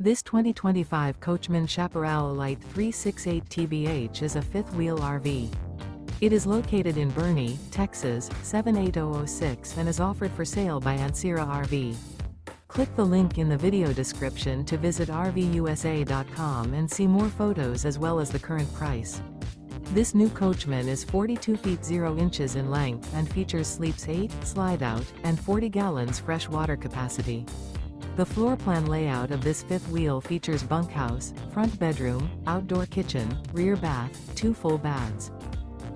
This 2025 Coachmen Chaparral Lite 368 TBH is a fifth-wheel RV. It is located in Boerne, Texas, 78006 and is offered for sale by Ancira RV. Click the link in the video description to visit RVUSA.com and see more photos as well as the current price. This new Coachmen is 42 feet 0 inches in length and features sleeps 8, slide-out, and 40 gallons fresh water capacity. The floor plan layout of this fifth wheel features bunkhouse, front bedroom, outdoor kitchen, rear bath, 2 full baths.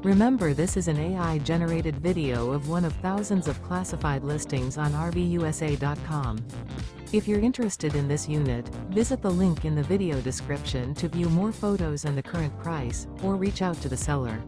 Remember, this is an AI-generated video of one of thousands of classified listings on RVUSA.com. If you're interested in this unit, visit the link in the video description to view more photos and the current price, or reach out to the seller.